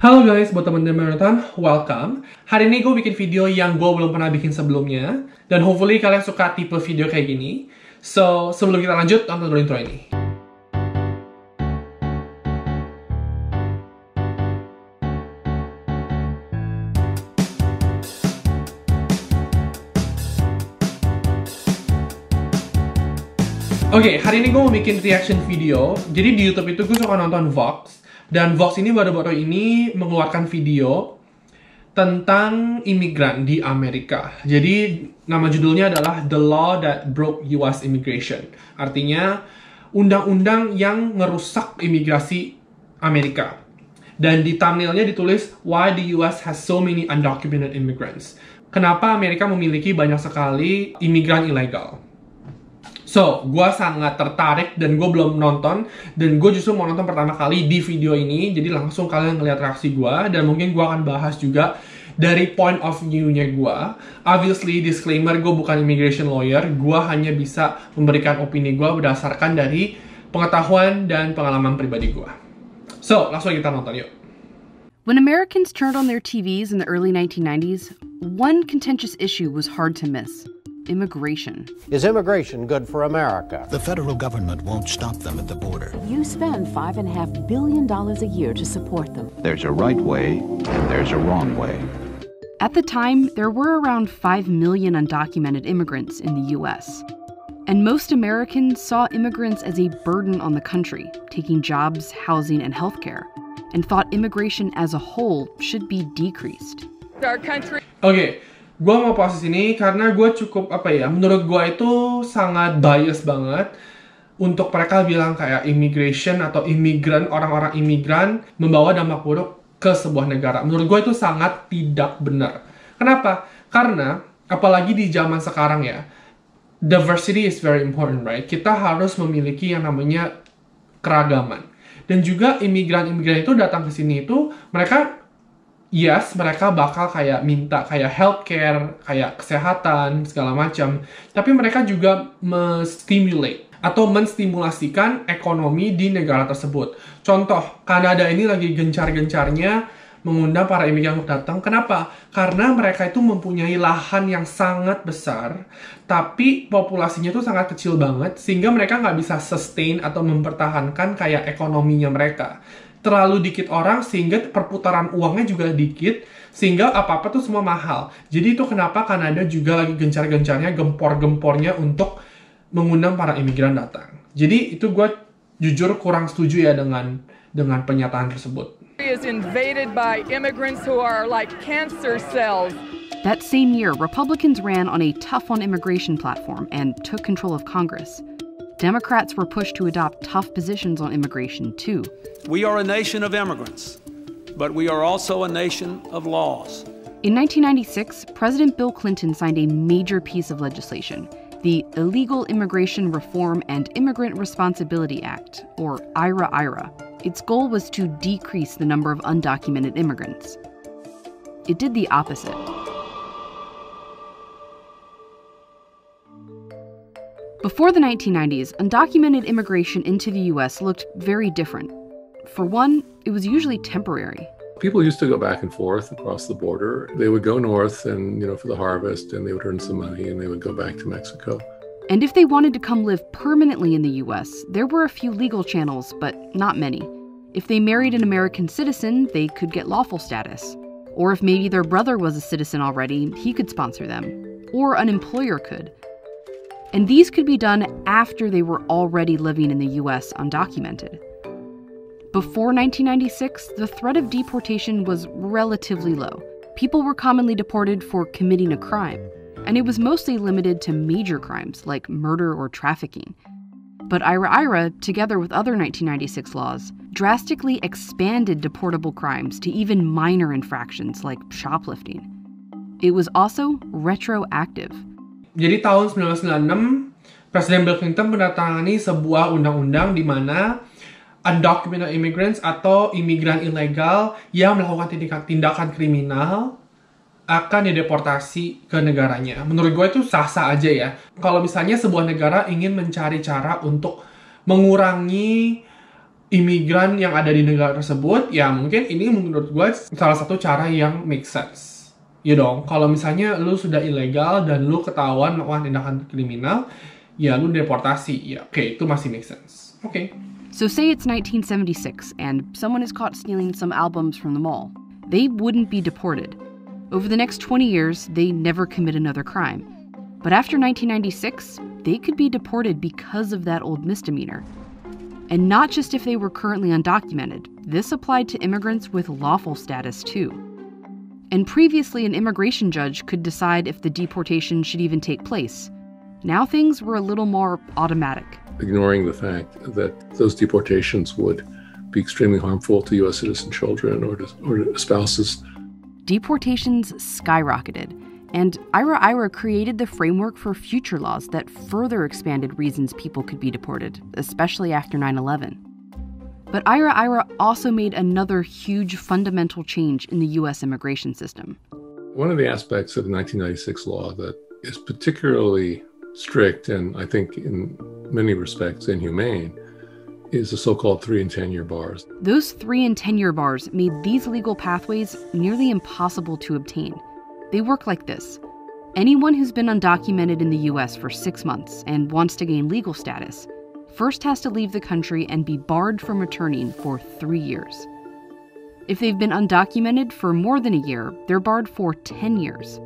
Halo guys, buat teman-teman nonton, welcome. Hari ini gue bikin video yang gue belum pernah bikin sebelumnya. Dan hopefully kalian suka tipe video kayak gini. So, sebelum kita lanjut, tonton dulu intro ini. Oke, hari ini gue mau bikin reaction video. Jadi di YouTube itu gue suka nonton vlogs. Dan vlogs ini baru-baru ini mengeluarkan video tentang imigran di Amerika. Jadi nama judulnya adalah The Law That Broke US Immigration. Artinya undang-undang yang ngerusak imigrasi Amerika. Dan di thumbnailnya ditulis Why the US has so many undocumented immigrants. Kenapa Amerika memiliki banyak sekali imigran ilegal. So, gue sangat tertarik dan gue belum nonton. Dan gue justru mau nonton pertama kali di video ini. Jadi langsung kalian ngeliat reaksi gue. Dan mungkin gue akan bahas juga dari point of view-nya gue. Obviously, disclaimer, gue bukan immigration lawyer. Gue hanya bisa memberikan opini gue berdasarkan dari pengetahuan dan pengalaman pribadi gue. So, langsung kita nonton yuk. When Americans turned on their TVs in the early 1990s, one contentious issue was hard to miss. Immigration. Is immigration good for America? The federal government won't stop them at the border. You spend $5.5 billion a year to support them. There's a right way and there's a wrong way. At the time, there were around 5 million undocumented immigrants in the US. And most Americans saw immigrants as a burden on the country, taking jobs, housing, and healthcare, and thought immigration as a whole should be decreased. Our country. Oke. Gue mau pause ini karena gue cukup, menurut gue itu sangat bias banget untuk mereka bilang kayak immigration atau imigran, orang-orang imigran membawa dampak buruk ke sebuah negara. Menurut gue itu sangat tidak benar. Kenapa? Karena, apalagi di zaman sekarang ya, diversity is very important, right? Kita harus memiliki yang namanya keragaman. Dan juga imigran-imigran itu datang ke sini itu, mereka bakal kayak minta kayak healthcare, kayak kesehatan, segala macam. Tapi mereka juga menstimulasikan ekonomi di negara tersebut. Contoh, Kanada ini lagi gencar-gencarnya mengundang para imigran untuk datang. Kenapa? Karena mereka itu mempunyai lahan yang sangat besar, tapi populasinya itu sangat kecil banget, sehingga mereka nggak bisa sustain atau mempertahankan kayak ekonominya mereka. Terlalu dikit orang sehingga perputaran uangnya juga dikit, sehingga apa-apa tuh semua mahal. Jadi itu kenapa Kanada juga lagi gencar-gencarnya, gempor-gempornya untuk mengundang para imigran datang. Jadi itu gue jujur kurang setuju ya dengan pernyataan tersebut. Is invaded by immigrants who are like cancer cells. That same year, Republicans ran on a tough-on-immigration platform and took control of Congress. Democrats were pushed to adopt tough positions on immigration, too. We are a nation of immigrants, but we are also a nation of laws. In 1996, President Bill Clinton signed a major piece of legislation, the Illegal Immigration Reform and Immigrant Responsibility Act, or IRA-IRA. Its goal was to decrease the number of undocumented immigrants. It did the opposite. Before the 1990s, undocumented immigration into the US looked very different. For one, it was usually temporary. People used to go back and forth across the border. They would go north and, for the harvest, and they would earn some money, and they would go back to Mexico. And if they wanted to come live permanently in the US, there were a few legal channels, but not many. If they married an American citizen, they could get lawful status. Or if maybe their brother was a citizen already, he could sponsor them. Or an employer could. And these could be done after they were already living in the US undocumented. Before 1996, the threat of deportation was relatively low. People were commonly deported for committing a crime, and it was mostly limited to major crimes like murder or trafficking. But IRA-IRA, together with other 1996 laws, drastically expanded deportable crimes to even minor infractions like shoplifting. It was also retroactive. Jadi tahun 1996, Presiden Bill Clinton menandatangani sebuah undang-undang di mana undocumented immigrants atau imigran ilegal yang melakukan tindakan kriminal akan dideportasi ke negaranya. Menurut gue itu sah-sah aja ya. Kalau misalnya sebuah negara ingin mencari cara untuk mengurangi imigran yang ada di negara tersebut, ya mungkin ini menurut gue salah satu cara yang make sense. Ya dong, kalau misalnya lu sudah ilegal dan lu ketahuan melakukan tindakan kriminal, ya lu deportasi. Ya, oke, itu masih make sense. Oke. So say it's 1976 and someone is caught stealing some albums from the mall. They wouldn't be deported. Over the next 20 years, they never commit another crime. But after 1996, they could be deported because of that old misdemeanor. And not just if they were currently undocumented. This applied to immigrants with lawful status too. And previously, an immigration judge could decide if the deportation should even take place. Now things were a little more automatic. Ignoring the fact that those deportations would be extremely harmful to U.S. citizen children or to spouses. Deportations skyrocketed, and IRA created the framework for future laws that further expanded reasons people could be deported, especially after 9/11. But IRA also made another huge fundamental change in the U.S. immigration system. One of the aspects of the 1996 law that is particularly strict and I think in many respects inhumane is the so-called 3 and 10-year bars. Those 3 and 10-year bars made these legal pathways nearly impossible to obtain. They work like this. Anyone who's been undocumented in the U.S. for 6 months and wants to gain legal status first has to leave the country and be barred from returning for 3 years. If they've been undocumented for more than a year, they're barred for 10 years.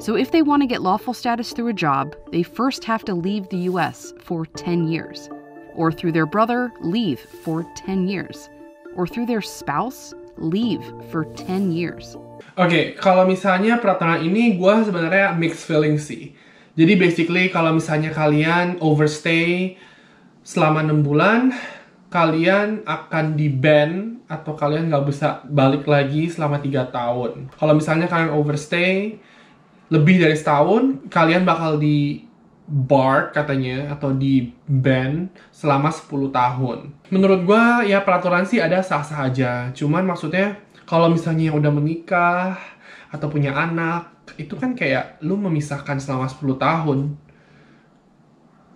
So if they want to get lawful status through a job, they first have to leave the U.S. for 10 years. Or through their brother, leave for 10 years. Or through their spouse, leave for 10 years. Oke, kalau misalnya peraturan ini gue sebenarnya mixed feelings sih. Jadi basically kalau misalnya kalian overstay selama 6 bulan, kalian akan di-ban atau kalian nggak bisa balik lagi selama 3 tahun. Kalau misalnya kalian overstay lebih dari setahun, kalian bakal di-bar katanya atau di-ban selama 10 tahun. Menurut gue ya peraturan sih ada sah-sah aja. Cuman maksudnya kalau misalnya yang udah menikah atau punya anak, itu kan kayak lu memisahkan selama 10 tahun.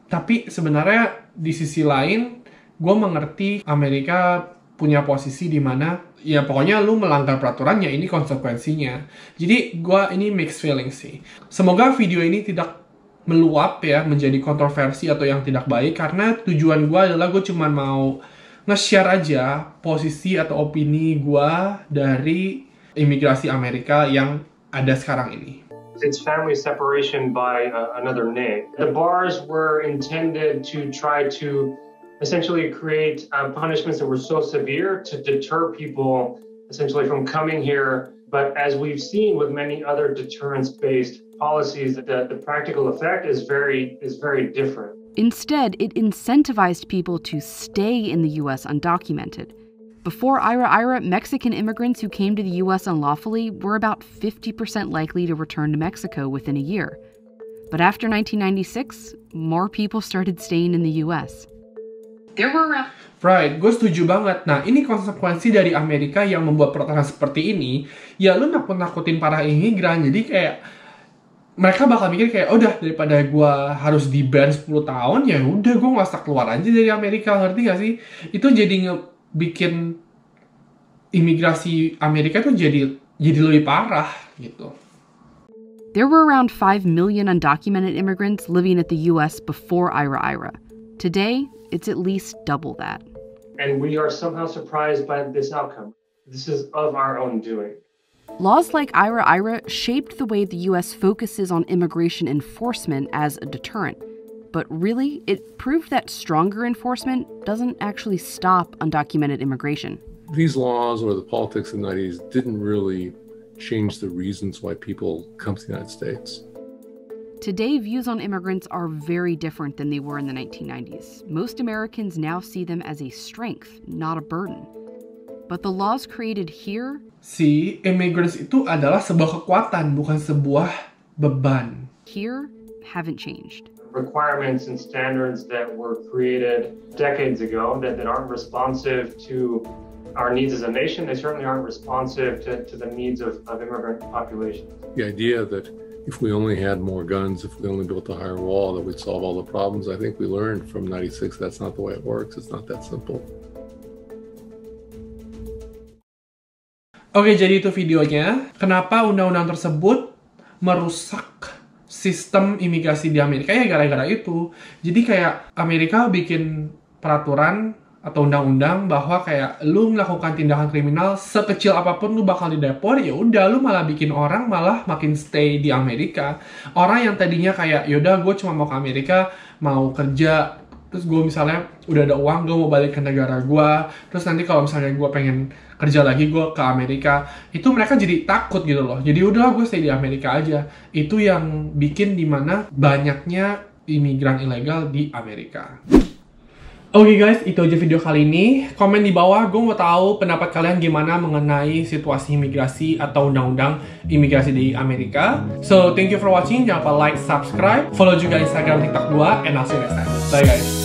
Tapi sebenarnya di sisi lain, gue mengerti Amerika punya posisi di mana ya pokoknya lu melanggar peraturan ya ini konsekuensinya. Jadi gue ini mixed feelings sih. Semoga video ini tidak meluap ya menjadi kontroversi atau yang tidak baik, karena tujuan gue adalah gue cuma mau nge-share aja posisi atau opini gue dari imigrasi Amerika yang ada sekarang ini. It's family separation by another name. The bars were intended to try to essentially create punishments that were so severe to deter people essentially from coming here. But as we've seen with many other deterrence-based policies, the practical effect is very different. Instead, it incentivized people to stay in the U.S. undocumented. Before IRA, Mexican immigrants who came to the U.S. unlawfully were about 50% likely to return to Mexico within a year. But after 1996, more people started staying in the U.S. There were around... Right, gue setuju banget. Nah, ini konsekuensi dari Amerika yang membuat peraturan seperti ini. Ya, lu nakut-nakutin para imigran. Jadi kayak mereka bakal mikir kayak, oh udah daripada gue harus di-ban 10 tahun, ya udah gue nggak usah keluar aja dari Amerika, ngerti gak sih? Itu jadi bikin imigrasi Amerika tuh jadi lebih parah gitu. There were around 5 million undocumented immigrants living at the U.S. before IRA. Today, it's at least double that. And we are somehow surprised by this outcome. This is of our own doing. Laws like IRA shaped the way the U.S. focuses on immigration enforcement as a deterrent. But really, it proved that stronger enforcement doesn't actually stop undocumented immigration. These laws or the politics of the 90s didn't really change the reasons why people come to the United States. Today, views on immigrants are very different than they were in the 1990s. Most Americans now see them as a strength, not a burden. But the laws created here... Si immigrants itu adalah sebuah kekuatan, bukan sebuah beban. Here haven't changed. Requirements and standards that were created decades ago that aren't responsive to our needs as a nation. They certainly aren't responsive to the needs of immigrant populations. The idea that if we only had more guns, if we only built a higher wall, that we'd solve all the problems, I think we learned from 96 that's not the way it works. It's not that simple. Oke, jadi itu videonya. Kenapa undang-undang tersebut merusak sistem imigrasi di Amerika? Ya gara-gara itu. Jadi kayak Amerika bikin peraturan atau undang-undang bahwa kayak lu melakukan tindakan kriminal sekecil apapun lu bakal dideport. Ya udah, lu malah bikin orang malah makin stay di Amerika. Orang yang tadinya kayak yaudah gue cuma mau ke Amerika, mau kerja, terus gue misalnya udah ada uang, gue mau balik ke negara gue, terus nanti kalau misalnya gue pengen kerja lagi, gue ke Amerika, itu mereka jadi takut gitu loh. Jadi udahlah gue stay di Amerika aja. Itu yang bikin dimana banyaknya imigran ilegal di Amerika. Oke guys, itu aja video kali ini. Komen di bawah, gue mau tahu pendapat kalian gimana mengenai situasi imigrasi atau undang-undang imigrasi di Amerika. So, thank you for watching. Jangan lupa like, subscribe, follow juga Instagram, TikTok gue, and I'll see you next time. Bye guys.